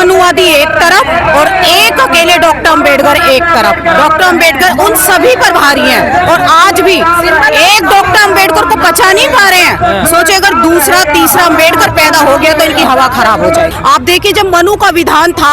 मनुवादी एक तरफ और एक अकेले डॉक्टर अंबेडकर एक तरफ। डॉक्टर अंबेडकर उन सभी पर भारी हैं और आज भी एक डॉक्टर अंबेडकर को पचा नहीं पा रहे हैं। सोचे अगर दूसरा तीसरा अंबेडकर पैदा हो गया तो इनकी हवा खराब हो जाएगी। आप देखिए जब मनु का विधान था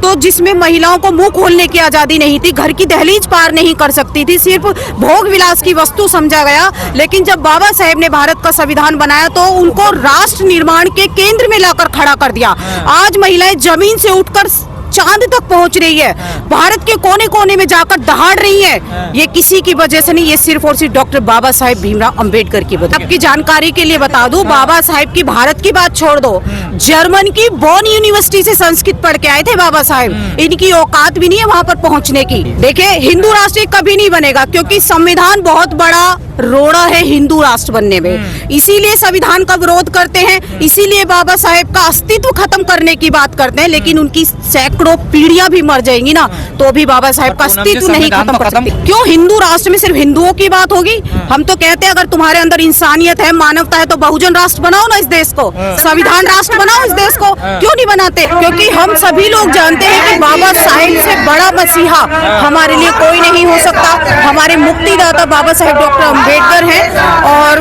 तो जिसमें महिलाओं को मुंह खोलने की आजादी नहीं थी, घर की दहलीज पार नहीं कर सकती थी, सिर्फ भोग विलास की वस्तु समझा गया। लेकिन जब बाबा साहेब ने भारत का संविधान बनाया तो उनको राष्ट्र निर्माण के केंद्र में लाकर खड़ा कर दिया। आज महिलाएं जमीन से उठकर चांद तक पहुंच रही है, भारत के कोने कोने में जाकर दहाड़ रही है। ये किसी की वजह से नहीं, ये सिर्फ और सिर्फ डॉक्टर बाबा साहेब भीमराव अंबेडकर की वजह। आपकी जानकारी के लिए बता दूं, बाबा साहेब की भारत की बात छोड़ दो, जर्मन की बॉन यूनिवर्सिटी से संस्कृत पढ़ के आए थे बाबा साहेब। इनकी औकात भी नहीं है वहां पर पहुंचने की। देखिए हिंदू राष्ट्र कभी नहीं बनेगा क्योंकि संविधान बहुत बड़ा रोड़ा है हिंदू राष्ट्र बनने में, इसीलिए संविधान का विरोध करते हैं, इसीलिए बाबा साहेब का अस्तित्व खत्म करने की बात करते हैं। लेकिन उनकी सैकड़ों पीढ़ियां भी मर जाएंगी ना तो भी बाबा साहेब का अस्तित्व नहीं खत्म कर सकते। क्यों हिंदू राष्ट्र में सिर्फ हिंदुओं की बात होगी? हम तो कहते हैं अगर तुम्हारे अंदर इंसानियत है, मानवता है तो बहुजन राष्ट्र बनाओ ना इस देश को, संविधान राष्ट्र बनाओ इस देश को। क्यों नहीं बनाते? क्योंकि हम सभी लोग जानते हैं कि बाबा साहेब से बड़ा मसीहा हमारे लिए कोई नहीं हो सकता। हमारे मुक्तिदाता बाबा साहेब डॉक्टर अंबेडकर हैं और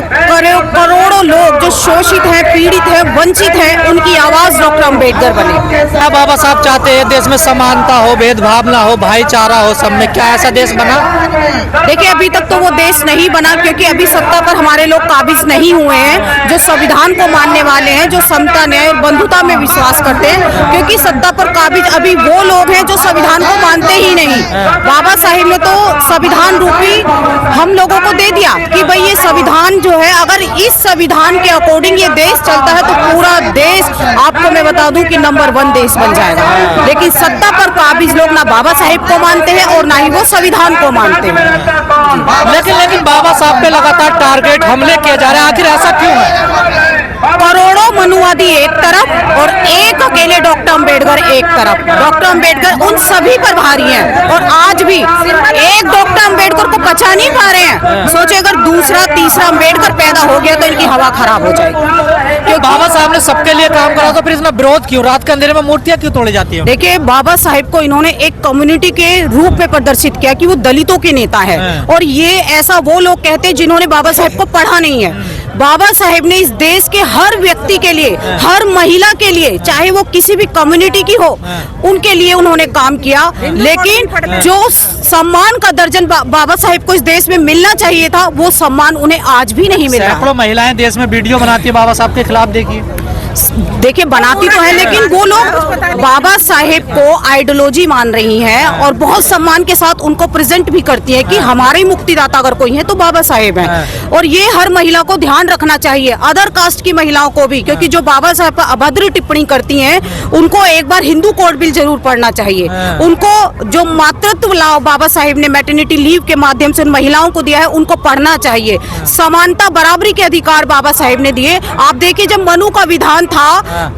करोड़ों लोग जो शोषित हैं, पीड़ित हैं, वंचित हैं, उनकी आवाज डॉक्टर अंबेडकर बने। क्या बाबा साहब चाहते हैं देश में समानता हो, भेदभाव ना हो, भाईचारा हो सब में? क्या ऐसा देश बना? देखिए अभी तक तो वो देश नहीं बना क्योंकि अभी सत्ता पर हमारे लोग काबिज नहीं हुए हैं जो संविधान को मानने वाले हैं, जो समता न्याय और बंधुता में विश्वास करते हैं। क्योंकि सत्ता पर काबिज अभी वो लोग हैं जो संविधान को मानते ही नहीं। बाबा साहेब ने तो संविधान रूपी हम लोगों को दे दिया कि भाई ये संविधान जो है, अगर इस संविधान के अकॉर्डिंग ये देश चलता है तो पूरा देश आपको मैं बता दूं कि नंबर 1 देश बन जाएगा। लेकिन सत्ता पर काबिज लोग ना बाबा साहेब को मानते हैं और ना ही वो संविधान को मानते हैं। लेकिन बाबा साहब पे लगातार टारगेट हमले किए जा रहे हैं, आखिर ऐसा क्यों है? करोड़ों मनुवादी एक तरफ और एक अकेले डॉक्टर अंबेडकर एक तरफ। डॉक्टर अंबेडकर उन सभी पर भारी हैं और आज भी एक डॉक्टर अंबेडकर को पचा नहीं पा रहे हैं। सोचे अगर दूसरा तीसरा अंबेडकर पैदा हो गया तो इनकी हवा खराब हो जाएगी। क्योंकि बाबा साहब ने सबके लिए काम करा तो फिर इसमें विरोध क्यों? रात के अंधेरे में मूर्तियां क्यों तोड़ी जाती है? देखिए बाबा साहेब को इन्होंने एक कम्युनिटी के रूप में प्रदर्शित किया कि वो दलितों के नेता है और ये ऐसा वो लोग कहते हैं जिन्होंने बाबा साहेब को पढ़ा नहीं है। बाबा साहेब ने इस देश के हर व्यक्ति के लिए, हर महिला के लिए, चाहे वो किसी भी कम्युनिटी की हो, उनके लिए उन्होंने काम किया। लेकिन जो सम्मान का दर्जन बाबा साहेब को इस देश में मिलना चाहिए था वो सम्मान उन्हें आज भी नहीं मिल रहा। सैकड़ों महिलाएं देश में वीडियो बनाती है बाबा साहब के खिलाफ, देखिए बनाती तो है लेकिन वो लोग बाबा साहेब को आइडियोलॉजी मान रही हैं और बहुत सम्मान के साथ उनको प्रेजेंट भी करती है कि हमारे मुक्तिदाता अगर कोई है तो बाबा साहेब हैं। और ये हर महिला को ध्यान रखना चाहिए, अदर कास्ट की महिलाओं को भी, क्योंकि जो बाबा साहेब पर अभद्र टिप्पणी करती हैं उनको एक बार हिंदू कोड बिल जरूर पढ़ना चाहिए। उनको जो मातृत्व लाभ बाबा साहेब ने मैटरनिटी लीव के माध्यम से उन महिलाओं को दिया है उनको पढ़ना चाहिए। समानता बराबरी के अधिकार बाबा साहेब ने दिए। आप देखिए जब मनु का विधान था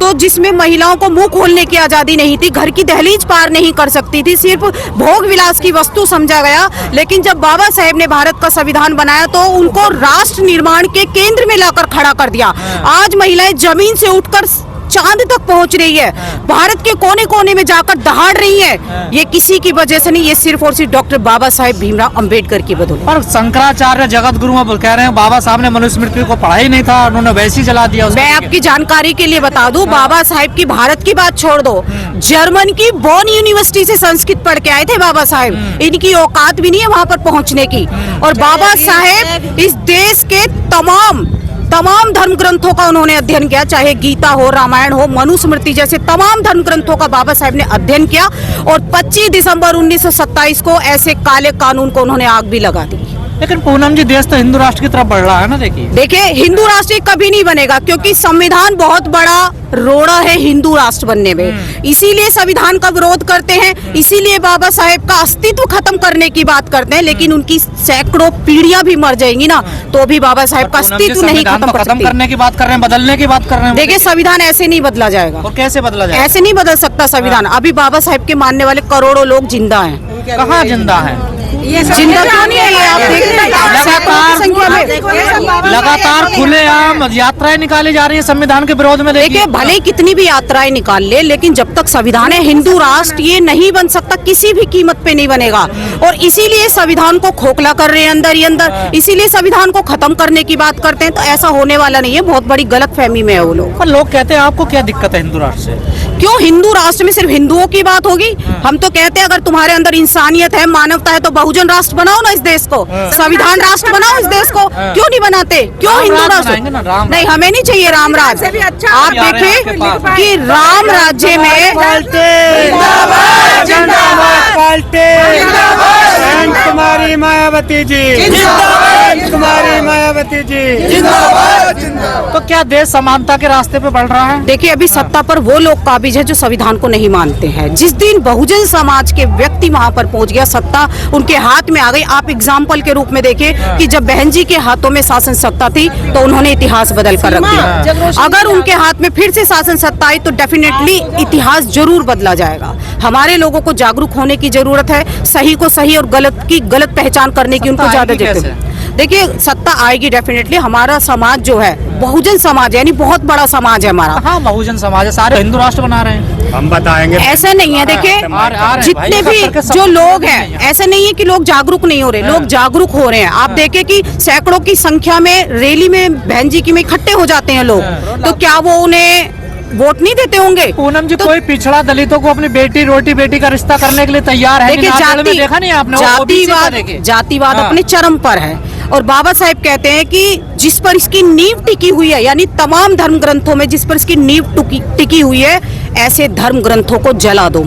तो जिसमें महिलाओं को मुंह खोलने की आजादी नहीं थी, घर की दहलीज पार नहीं कर सकती थी, सिर्फ भोग विलास की वस्तु समझा गया। लेकिन जब बाबा साहेब ने भारत का संविधान बनाया तो उनको राष्ट्र निर्माण के केंद्र में लाकर खड़ा कर दिया। आज महिलाएं जमीन से उठकर चांद तक पहुंच रही है, भारत के कोने कोने में जाकर दहाड़ रही है। ये किसी की वजह से नहीं, ये सिर्फ और सिर्फ डॉक्टर बाबा साहेब भीमराव अंबेडकर की बदौलत। पर शंकराचार्य जगत गुरु कह रहे हैं बाबा साहब ने मनुस्मृति को पढ़ा ही नहीं था, उन्होंने वैसे ही जला दिया। मैं आपकी जानकारी के लिए बता दूं, बाबा साहेब की भारत की बात छोड़ दो, जर्मन की बॉन यूनिवर्सिटी से संस्कृत पढ़ के आए थे बाबा साहेब। इनकी औकात भी नहीं है वहां पर पहुंचने की। और बाबा साहेब इस देश के तमाम धर्म ग्रंथों का उन्होंने अध्ययन किया, चाहे गीता हो, रामायण हो, मनुस्मृति जैसे तमाम धर्म ग्रंथों का बाबा साहेब ने अध्ययन किया। और 25 दिसंबर 1927 को ऐसे काले कानून को उन्होंने आग भी लगा दी। लेकिन पूनम जी देश तो हिंदू राष्ट्र की तरफ बढ़ रहा है ना। देखिए हिंदू राष्ट्र कभी नहीं बनेगा क्योंकि संविधान बहुत बड़ा रोड़ा है हिंदू राष्ट्र बनने में, इसीलिए संविधान का विरोध करते हैं, इसीलिए बाबा साहेब का अस्तित्व खत्म करने की बात करते हैं। लेकिन उनकी सैकड़ों पीढ़ियां भी मर जाएंगी ना तो भी बाबा साहेब का अस्तित्व नहीं खत्म करने की बात कर रहे हैं, बदलने की बात कर रहे हैं। देखिए संविधान ऐसे नहीं बदला जाएगा। और कैसे बदला जाएगा? ऐसे नहीं बदल सकता संविधान। अभी बाबा साहेब के मानने वाले करोड़ों लोग जिंदा हैं। कहाँ जिंदा है? जिंदा क्यों नहीं है ये? आप देख रहे हैं सैकड़ों की संख्या में लगातार खुलेआम यात्राएं निकाली जा रही है संविधान के विरोध में। देखिए, भले ही कितनी भी यात्राएं निकाल ले, लेकिन जब तक संविधान है, हिंदू राष्ट्र ये नहीं बन सकता, किसी भी कीमत पे नहीं बनेगा। और इसीलिए संविधान को खोखला कर रहे हैं अंदर ही अंदर, इसीलिए संविधान को खत्म करने की बात करते हैं। तो ऐसा होने वाला नहीं है, बहुत बड़ी गलतफहमी में है वो लोग। पर लोग कहते हैं आपको क्या दिक्कत है हिंदू राष्ट्र से? क्यों हिंदू राष्ट्र में सिर्फ हिंदुओं की बात होगी? हम तो कहते हैं अगर तुम्हारे अंदर इंसानियत है, मानवता है, तो बहुजन राष्ट्र बनाओ ना इस देश को, संविधान राष्ट्र बनाओ इस देश को। क्यों नहीं बनाते? क्यों हिंदू राष्ट्र? नहीं, हमें नहीं चाहिए राम राज। आप देखें कि राम राज्य में कुमारी मायावती जी, कुमारी मायावती जी। तो क्या देश समानता के रास्ते पे बढ़ रहा है? देखिए, अभी सत्ता पर वो लोग काबिज है जो संविधान को नहीं मानते हैं। जिस दिन बहुजन समाज के व्यक्ति वहां पर पहुंच गया, सत्ता उनके हाथ में आ गई। आप एग्जाम्पल के रूप में देखें कि जब बहन जी के हाथों में शासन सत्ता थी तो उन्होंने इतिहास बदल कर रख दिया। अगर उनके हाथ में फिर से शासन सत्ता आई तो डेफिनेटली इतिहास जरूर बदला जाएगा। हमारे लोगों को जागरूक होने की जरूरत है, सही को सही और गलत की गलत पहचान करने की उनको ज्यादा जरूरत है। देखिए, सत्ता आएगी डेफिनेटली। हमारा समाज जो है बहुजन समाज है, यानी बहुत बड़ा समाज है हमारा। हाँ, बहुजन समाज है, सारे हिंदू राष्ट्र बना रहे हैं। हम बताएंगे, ऐसा नहीं है। देखिए, जितने भी जो लोग हैं, ऐसा नहीं है कि लोग जागरूक नहीं हो रहे, लोग जागरूक हो रहे हैं। आप देखें कि सैकड़ों की संख्या में रैली में बहन जी की में इकट्ठे हो जाते हैं लोग, तो क्या वो उन्हें वोट नहीं देते होंगे? पूनम जी, कोई पिछड़ा दलितों को अपनी बेटी रोटी बेटी का रिश्ता करने के लिए तैयार है। देखिए, देखा नहीं आपने, जातिवाद अपने चरम पर है। और बाबा साहेब कहते हैं कि जिस पर इसकी नींव टिकी हुई है, यानी तमाम धर्म ग्रंथों में जिस पर इसकी नींव टिकी हुई है, ऐसे धर्म ग्रंथों को जला दो।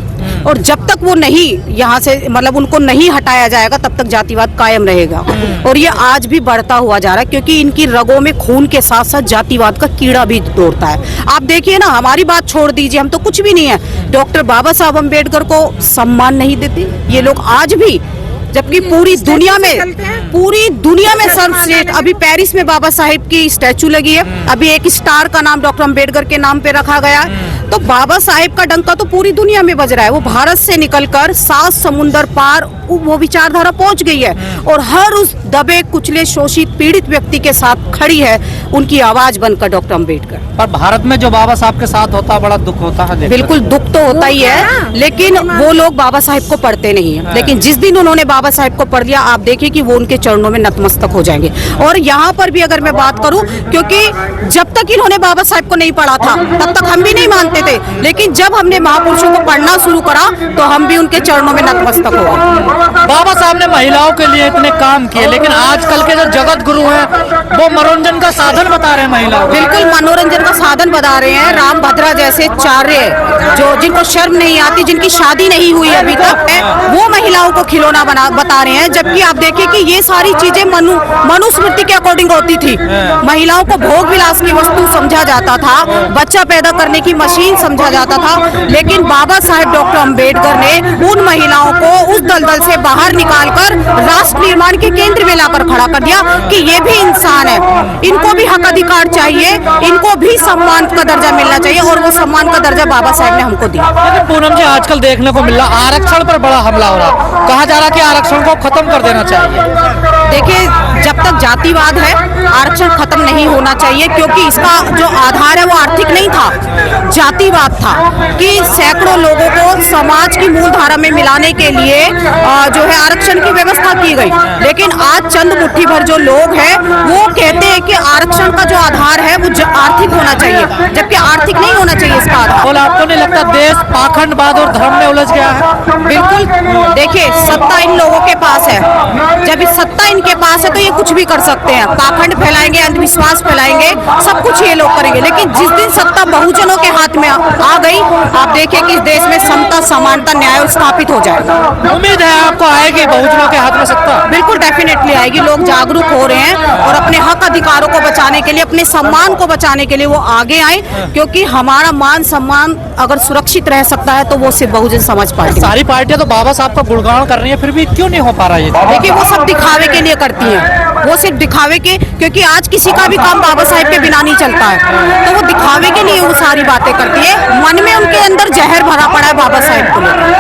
और जब तक वो नहीं यहाँ से मतलब उनको नहीं हटाया जाएगा, तब तक जातिवाद कायम रहेगा। और ये आज भी बढ़ता हुआ जा रहा है, क्योंकि इनकी रगों में खून के साथ साथ जातिवाद का कीड़ा भी दौड़ता है। आप देखिए ना, हमारी बात छोड़ दीजिए, हम तो कुछ भी नहीं है। डॉक्टर बाबा साहब अम्बेडकर को सम्मान नहीं देते ये लोग आज भी, जबकि पूरी दुनिया में सर्वश्रेष्ठ। अभी पेरिस में बाबा साहेब की स्टैचू लगी है, अभी एक स्टार का नाम डॉक्टर अम्बेडकर के नाम पे रखा गया है। तो बाबा साहेब का डंका तो पूरी दुनिया में बज रहा है। वो भारत से निकलकर 7 समुंदर पार वो विचारधारा पहुंच गई है, और हर उस दबे कुचले शोषित पीड़ित व्यक्ति के साथ खड़ी है, उनकी आवाज बनकर डॉक्टर अम्बेडकर। पर भारत में जो बाबा साहब के साथ होता, बड़ा दुख होता है। बिल्कुल दुख तो होता ही है, लेकिन वो लोग बाबा साहेब को पढ़ते नहीं है। लेकिन जिस दिन उन्होंने बाबा साहेब को पढ़ लिया, आप देखिए कि वो उनके चरणों में नतमस्तक हो जाएंगे। और यहाँ पर भी अगर मैं बात करूं, क्योंकि जब तक इन्होंने बाबा साहेब को नहीं पढ़ा था, तब तक हम भी नहीं मानते थे। लेकिन जब हमने महापुरुषों को पढ़ना शुरू करा, तो हम भी उनके चरणों में नतमस्तक हो गए। बाबा साहब ने महिलाओं के लिए इतने काम किए, लेकिन आजकल के जो जगत गुरु हैं, वो मनोरंजन का साधन बता रहे हैं महिलाओं को। बिल्कुल मनोरंजन का साधन बता रहे हैं। राम भद्रा जैसे चार्य, जो जिनको शर्म नहीं आती, जिनकी शादी नहीं हुई अभी तक, वो महिलाओं को खिलौना बता रहे हैं। जबकि आप देखिए कि ये सारी चीजें मनुस्मृति के अकॉर्डिंग होती थी। महिलाओं को भोग विलास की वस्तु समझा जाता था, बच्चा पैदा करने की मशीन समझा जाता था। लेकिन बाबा साहेब डॉक्टर अम्बेडकर ने उन महिलाओं को उस दलदल से बाहर निकालकर राष्ट्र निर्माण के केंद्र में लाकर खड़ा कर दिया कि ये भी इंसान है, इनको भी हक अधिकार चाहिए, इनको भी सम्मान का दर्जा मिलना चाहिए। और वो सम्मान का दर्जा बाबा साहेब ने हमको दिया। लेकिन पूनम जी, आजकल देखने को मिल रहा आरक्षण पर बड़ा हमला हो रहा, कहा जा रहा कि आरक्षण को खत्म कर देना चाहिए। देखिए, जब तक जातिवाद है, आरक्षण खत्म नहीं होना चाहिए, क्योंकि इसका जो आधार है वो आर्थिक नहीं था, जातिवाद था। कि सैकड़ों लोगों को समाज की मूल धारा में मिलाने के लिए जो है आरक्षण की व्यवस्था की गई। लेकिन आज चंद मुट्ठी भर जो लोग हैं, वो कहते हैं कि आरक्षण का जो आधार है वो आर्थिक होना चाहिए, जबकि आर्थिक नहीं होना चाहिए इसका आधार। बोला, आपको नहीं लगता देश पाखंडवाद और धर्म में उलझ गया है? बिल्कुल। देखिए, सत्ता इन लोगों के पास है, जब इस सत्ता इनके पास है तो ये कुछ भी कर सकते हैं, पाखंड फैलाएंगे, अंधविश्वास फैलाएंगे, सब कुछ ये लोग करेंगे। लेकिन जिस दिन सत्ता बहुजनों के हाथ में आ गई, आप देखिए कि इस देश में समता, समानता, न्याय स्थापित हो जाएगा। उम्मीद है आपको आएगी बहुजनों के हाथ में सत्ता? बिल्कुल डेफिनेटली आएगी। लोग जागरूक हो रहे हैं और अपने हक अधिकारों को बचाने के लिए, अपने सम्मान को बचाने के लिए वो आगे आए, क्योंकि हमारा मान सम्मान अगर सुरक्षित रह सकता है तो वो सिर्फ बहुजन समाज पार्टी। सारी पार्टियां तो बाबा साहब का गुणगान कर रही है, फिर भी क्यों नहीं हो पा रहा है? देखिए, वो सब दिखावे के लिए करती हैं, वो सिर्फ दिखावे के, क्योंकि आज किसी का भी काम बाबा साहेब के बिना नहीं चलता है, तो वो दिखावे के लिए वो सारी बातें करती है। मन में उनके अंदर जहर भरा पड़ा है बाबा साहेब को।